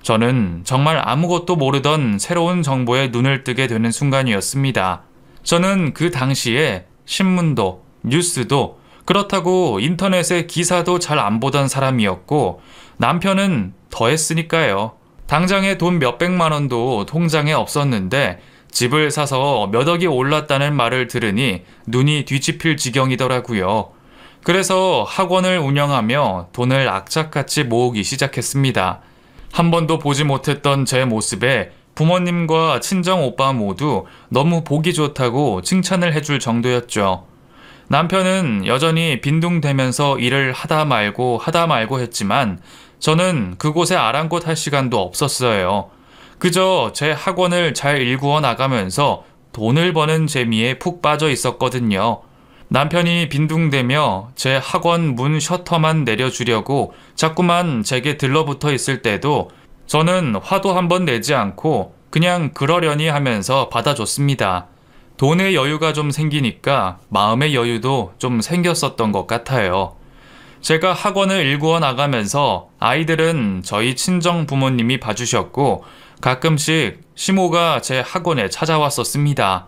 저는 정말 아무것도 모르던 새로운 정보에 눈을 뜨게 되는 순간이었습니다. 저는 그 당시에 신문도 뉴스도 그렇다고 인터넷에 기사도 잘 안 보던 사람이었고 남편은 더 했으니까요. 당장에 돈 몇백만 원도 통장에 없었는데 집을 사서 몇 억이 올랐다는 말을 들으니 눈이 뒤집힐 지경이더라고요. 그래서 학원을 운영하며 돈을 악착같이 모으기 시작했습니다. 한 번도 보지 못했던 제 모습에 부모님과 친정 오빠 모두 너무 보기 좋다고 칭찬을 해줄 정도였죠. 남편은 여전히 빈둥대면서 일을 하다 말고 했지만 저는 그곳에 아랑곳 할 시간도 없었어요. 그저 제 학원을 잘 일구어 나가면서 돈을 버는 재미에 푹 빠져 있었거든요. 남편이 빈둥대며 제 학원 문 셔터만 내려주려고 자꾸만 제게 들러붙어 있을 때도 저는 화도 한번 내지 않고 그냥 그러려니 하면서 받아줬습니다. 돈의 여유가 좀 생기니까 마음의 여유도 좀 생겼었던 것 같아요. 제가 학원을 일구어 나가면서 아이들은 저희 친정 부모님이 봐주셨고 가끔씩 시모가 제 학원에 찾아왔었습니다.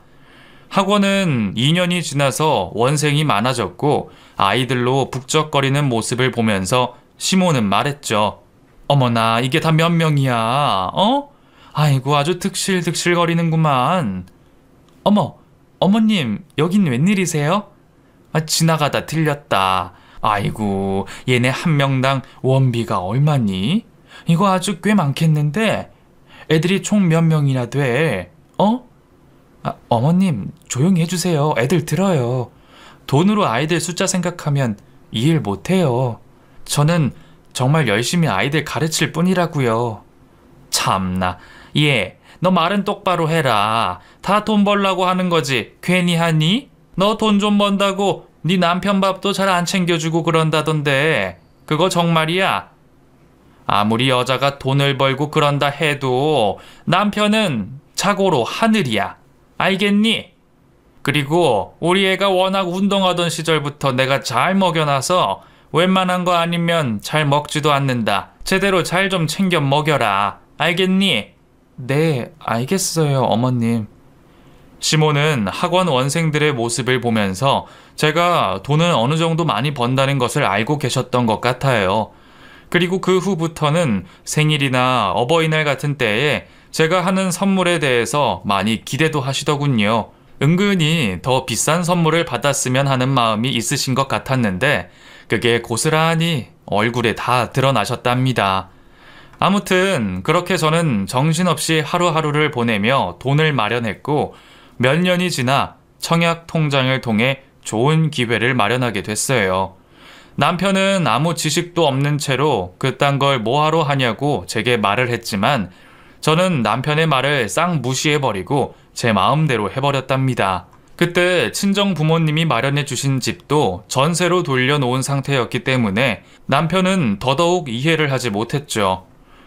학원은 2년이 지나서 원생이 많아졌고 아이들로 북적거리는 모습을 보면서 시모는 말했죠. 어머나, 이게 다 몇 명이야? 어? 아이고, 아주 득실득실거리는구만. 어머님, 여긴 웬일이세요? 지나가다 들렸다. 아이고, 얘네 한 명당 원비가 얼마니? 이거 아주 꽤 많겠는데? 애들이 총 몇 명이나 돼? 어머님, 조용히 해주세요. 애들 들어요. 돈으로 아이들 숫자 생각하면 이 일 못해요. 저는 정말 열심히 아이들 가르칠 뿐이라고요. 참나, 너 말은 똑바로 해라. 다 돈 벌라고 하는 거지 괜히 하니? 너 돈 좀 번다고 네 남편 밥도 잘 안 챙겨주고 그런다던데 그거 정말이야? 아무리 여자가 돈을 벌고 그런다 해도 남편은 자고로 하늘이야. 알겠니? 그리고 우리 애가 워낙 운동하던 시절부터 내가 잘 먹여놔서 웬만한 거 아니면 잘 먹지도 않는다. 제대로 잘 좀 챙겨 먹여라. 알겠니? 네, 알겠어요, 어머님. 시모는 학원 원생들의 모습을 보면서 제가 돈을 어느 정도 많이 번다는 것을 알고 계셨던 것 같아요. 그리고 그 후부터는 생일이나 어버이날 같은 때에 제가 하는 선물에 대해서 많이 기대도 하시더군요. 은근히 더 비싼 선물을 받았으면 하는 마음이 있으신 것 같았는데 그게 고스란히 얼굴에 다 드러나셨답니다. 아무튼 그렇게 저는 정신없이 하루하루를 보내며 돈을 마련했고 몇 년이 지나 청약 통장을 통해 좋은 기회를 마련하게 됐어요. 남편은 아무 지식도 없는 채로 그딴 걸 뭐하러 하냐고 제게 말을 했지만 저는 남편의 말을 싹 무시해버리고 제 마음대로 해버렸답니다. 그때 친정 부모님이 마련해 주신 집도 전세로 돌려놓은 상태였기 때문에 남편은 더더욱 이해를 하지 못했죠.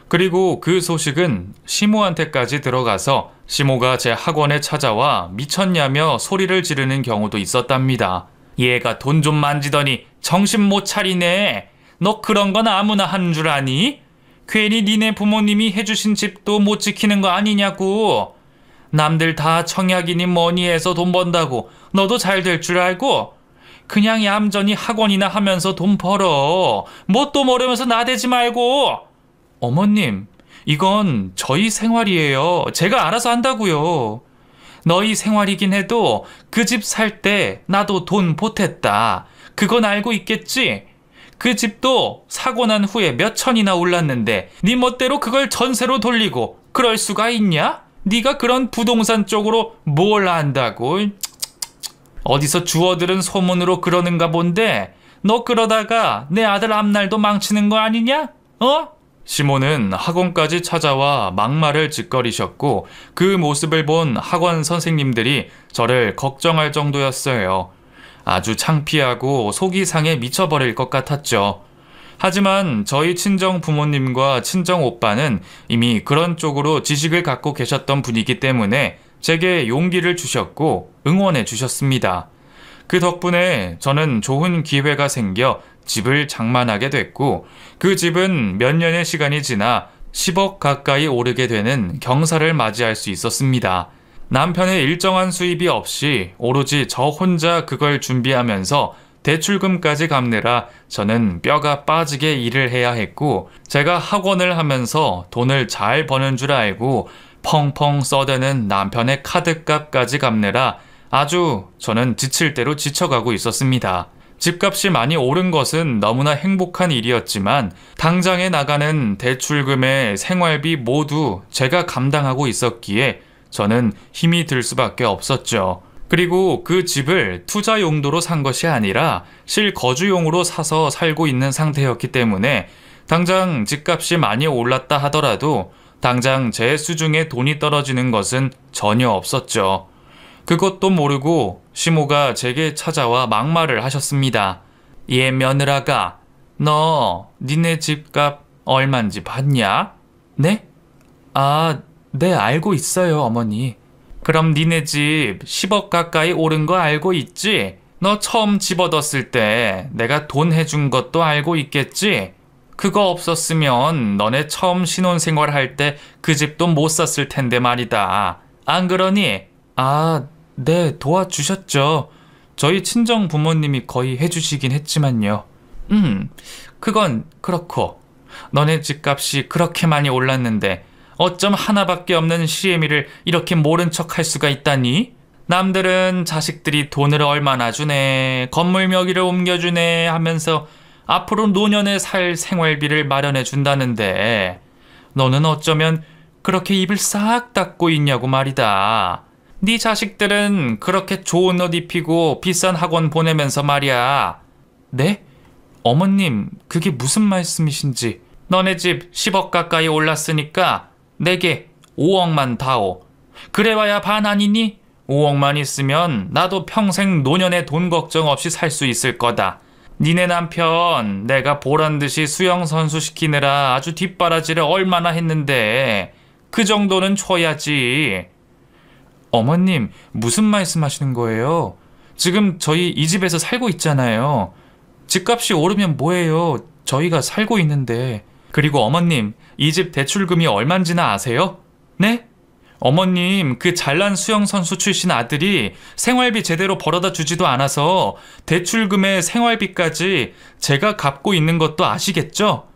그리고 그 소식은 시모한테까지 들어가서 시모가 제 학원에 찾아와 미쳤냐며 소리를 지르는 경우도 있었답니다. 얘가 돈 좀 만지더니 정신 못 차리네. 너 그런 건 아무나 하는 줄 아니? 괜히 니네 부모님이 해주신 집도 못 지키는 거 아니냐고. 남들 다 청약이니 뭐니 해서 돈 번다고 너도 잘 될 줄 알고 그냥 얌전히 학원이나 하면서 돈 벌어. 뭣도 모르면서 나대지 말고. 어머님, 이건 저희 생활이에요. 제가 알아서 한다고요. 너희 생활이긴 해도 그 집 살 때 나도 돈 보탰다. 그건 알고 있겠지? 그 집도 사고 난 후에 몇 천이나 올랐는데 네 멋대로 그걸 전세로 돌리고 그럴 수가 있냐? 네가 그런 부동산 쪽으로 뭘 안다고? 어디서 주워들은 소문으로 그러는가 본데 너 그러다가 내 아들 앞날도 망치는 거 아니냐? 시모는 학원까지 찾아와 막말을 짓거리셨고 그 모습을 본 학원 선생님들이 저를 걱정할 정도였어요. 아주 창피하고 속이 상해 미쳐버릴 것 같았죠. 하지만 저희 친정 부모님과 친정 오빠는 이미 그런 쪽으로 지식을 갖고 계셨던 분이기 때문에 제게 용기를 주셨고 응원해 주셨습니다. 그 덕분에 저는 좋은 기회가 생겨 집을 장만하게 됐고 그 집은 몇 년의 시간이 지나 10억 가까이 오르게 되는 경사를 맞이할 수 있었습니다. 남편의 일정한 수입이 없이 오로지 저 혼자 그걸 준비하면서 대출금까지 갚느라 저는 뼈가 빠지게 일을 해야 했고 제가 학원을 하면서 돈을 잘 버는 줄 알고 펑펑 써대는 남편의 카드값까지 갚느라 아주 저는 지칠 대로 지쳐가고 있었습니다. 집값이 많이 오른 것은 너무나 행복한 일이었지만 당장에 나가는 대출금의 생활비 모두 제가 감당하고 있었기에 저는 힘이 들 수밖에 없었죠. 그리고 그 집을 투자 용도로 산 것이 아니라 실거주용으로 사서 살고 있는 상태였기 때문에 당장 집값이 많이 올랐다 하더라도 당장 제 수중에 돈이 떨어지는 것은 전혀 없었죠. 그것도 모르고 시모가 제게 찾아와 막말을 하셨습니다. 얘 며느라가, 너 니네 집값 얼만지 봤냐? 네? 아, 네, 알고 있어요, 어머니. 그럼 니네 집 10억 가까이 오른 거 알고 있지? 너 처음 집 얻었을 때 내가 돈 해준 것도 알고 있겠지? 그거 없었으면 너네 처음 신혼생활 할 때 그 집도 못 샀을 텐데 말이다. 안 그러니? 아, 네, 도와주셨죠. 저희 친정 부모님이 거의 해주시긴 했지만요. 그건 그렇고 너네 집값이 그렇게 많이 올랐는데 어쩜 하나밖에 없는 시애미를 이렇게 모른 척 할 수가 있다니? 남들은 자식들이 돈을 얼마나 주네, 건물 명의를 옮겨주네 하면서 앞으로 노년에 살 생활비를 마련해 준다는데 너는 어쩌면 그렇게 입을 싹 닫고 있냐고 말이다. 네 자식들은 그렇게 좋은 옷 입히고 비싼 학원 보내면서 말이야. 네? 어머님, 그게 무슨 말씀이신지. 너네 집 10억 가까이 올랐으니까 내게 5억만 다오. 그래봐야 반 아니니? 5억만 있으면 나도 평생 노년에 돈 걱정 없이 살 수 있을 거다. 니네 남편 내가 보란듯이 수영선수 시키느라 아주 뒷바라지를 얼마나 했는데 그 정도는 줘야지. 어머님, 무슨 말씀하시는 거예요? 지금 저희 이 집에서 살고 있잖아요. 집값이 오르면 뭐예요? 저희가 살고 있는데. 그리고 어머님, 이 집 대출금이 얼만지나 아세요? 네? 어머님, 그 잘난 수영선수 출신 아들이 생활비 제대로 벌어다 주지도 않아서 대출금에 생활비까지 제가 갚고 있는 것도 아시겠죠?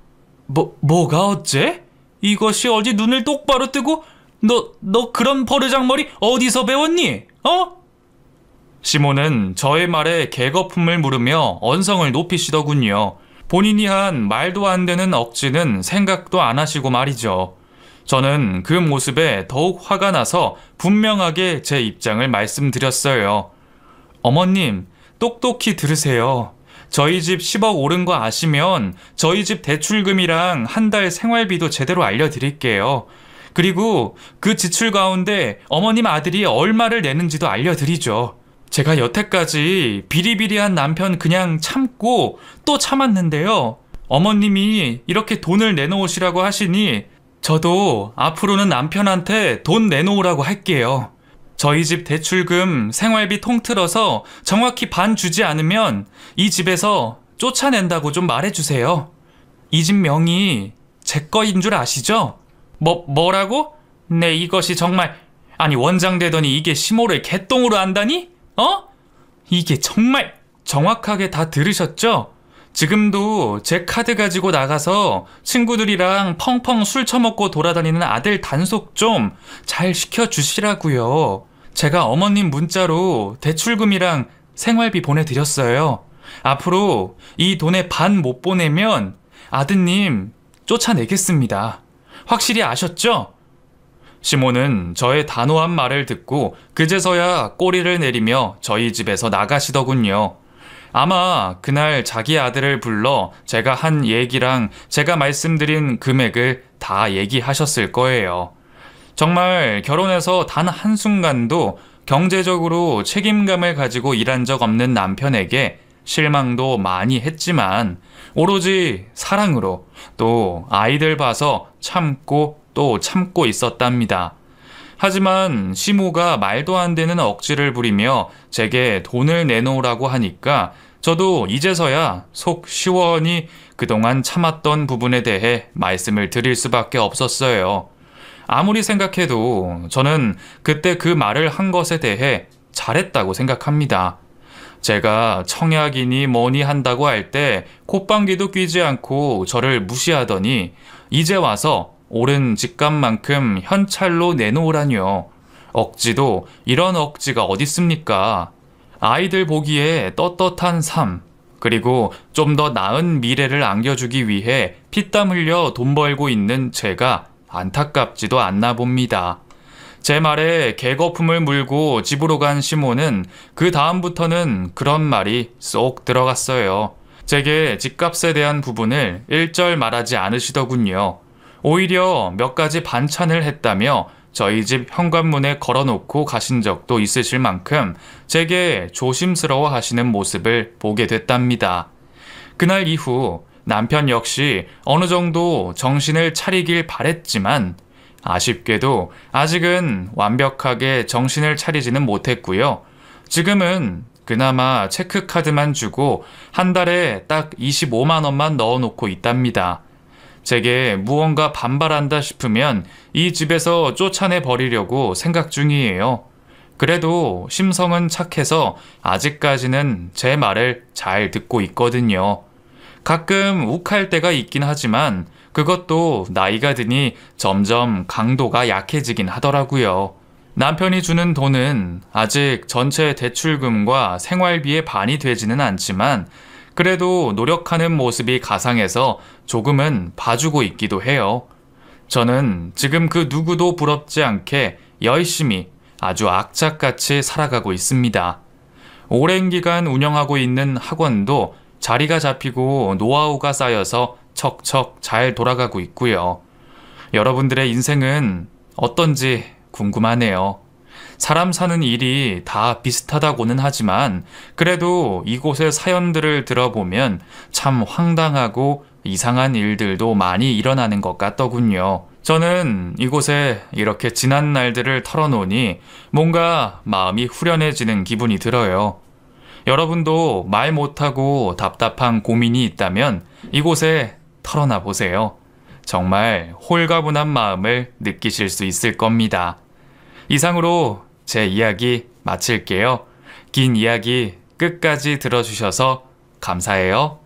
뭐가 어째? 이것이 어디 눈을 똑바로 뜨고 너 그런 버르장머리 어디서 배웠니? 어? 시몬은 저의 말에 개거품을 물으며 언성을 높이시더군요. 본인이 한 말도 안 되는 억지는 생각도 안 하시고 말이죠. 저는 그 모습에 더욱 화가 나서 분명하게 제 입장을 말씀드렸어요. 어머님, 똑똑히 들으세요. 저희 집 10억 오른 거 아시면 저희 집 대출금이랑 한 달 생활비도 제대로 알려드릴게요. 그리고 그 지출 가운데 어머님 아들이 얼마를 내는지도 알려드리죠. 제가 여태까지 비리비리한 남편 그냥 참고 또 참았는데요. 어머님이 이렇게 돈을 내놓으시라고 하시니 저도 앞으로는 남편한테 돈 내놓으라고 할게요. 저희 집 대출금, 생활비 통틀어서 정확히 반 주지 않으면 이 집에서 쫓아낸다고 좀 말해주세요. 이 집 명의 제 거인 줄 아시죠? 뭐라고? 네, 이것이 정말... 아니, 원장 되더니 이게 시모를 개똥으로 안다니? 이게 정말... 정확하게 다 들으셨죠? 지금도 제 카드 가지고 나가서 친구들이랑 펑펑 술 처먹고 돌아다니는 아들 단속 좀 잘 시켜주시라고요. 제가 어머님 문자로 대출금이랑 생활비 보내드렸어요. 앞으로 이 돈의 반 못 보내면 아드님 쫓아내겠습니다. 확실히 아셨죠? 시몬은 저의 단호한 말을 듣고 그제서야 꼬리를 내리며 저희 집에서 나가시더군요. 아마 그날 자기 아들을 불러 제가 한 얘기랑 제가 말씀드린 금액을 다 얘기하셨을 거예요. 정말 결혼해서 단 한순간도 경제적으로 책임감을 가지고 일한 적 없는 남편에게 실망도 많이 했지만 오로지 사랑으로 또 아이들 봐서 참고 또 참고 있었답니다. 하지만 시모가 말도 안 되는 억지를 부리며 제게 돈을 내놓으라고 하니까 저도 이제서야 속 시원히 그동안 참았던 부분에 대해 말씀을 드릴 수밖에 없었어요. 아무리 생각해도 저는 그때 그 말을 한 것에 대해 잘했다고 생각합니다. 제가 청약이니 뭐니 한다고 할 때 콧방귀도 뀌지 않고 저를 무시하더니 이제 와서 오른 집값만큼 현찰로 내놓으라뇨. 억지도 이런 억지가 어딨습니까? 아이들 보기에 떳떳한 삶, 그리고 좀 더 나은 미래를 안겨주기 위해 피땀 흘려 돈 벌고 있는 제가 안타깝지도 않나 봅니다. 제 말에 개거품을 물고 집으로 간 시모는 그 다음부터는 그런 말이 쏙 들어갔어요. 제게 집값에 대한 부분을 일절 말하지 않으시더군요. 오히려 몇 가지 반찬을 했다며 저희 집 현관문에 걸어놓고 가신 적도 있으실 만큼 제게 조심스러워 하시는 모습을 보게 됐답니다. 그날 이후 남편 역시 어느 정도 정신을 차리길 바랬지만 아쉽게도 아직은 완벽하게 정신을 차리지는 못했고요. 지금은 그나마 체크카드만 주고 한 달에 딱 25만 원만 넣어놓고 있답니다. 제게 무언가 반발한다 싶으면 이 집에서 쫓아내 버리려고 생각 중이에요. 그래도 심성은 착해서 아직까지는 제 말을 잘 듣고 있거든요. 가끔 욱할 때가 있긴 하지만 그것도 나이가 드니 점점 강도가 약해지긴 하더라고요. 남편이 주는 돈은 아직 전체 대출금과 생활비의 반이 되지는 않지만 그래도 노력하는 모습이 가상해서 조금은 봐주고 있기도 해요. 저는 지금 그 누구도 부럽지 않게 열심히 아주 악착같이 살아가고 있습니다. 오랜 기간 운영하고 있는 학원도 자리가 잡히고 노하우가 쌓여서 척척 잘 돌아가고 있고요. 여러분들의 인생은 어떤지 궁금하네요. 사람 사는 일이 다 비슷하다고는 하지만 그래도 이곳의 사연들을 들어보면 참 황당하고 이상한 일들도 많이 일어나는 것 같더군요. 저는 이곳에 이렇게 지난 날들을 털어놓으니 뭔가 마음이 후련해지는 기분이 들어요. 여러분도 말 못하고 답답한 고민이 있다면 이곳에 털어놔 보세요. 정말 홀가분한 마음을 느끼실 수 있을 겁니다. 이상으로 제 이야기 마칠게요. 긴 이야기 끝까지 들어주셔서 감사해요.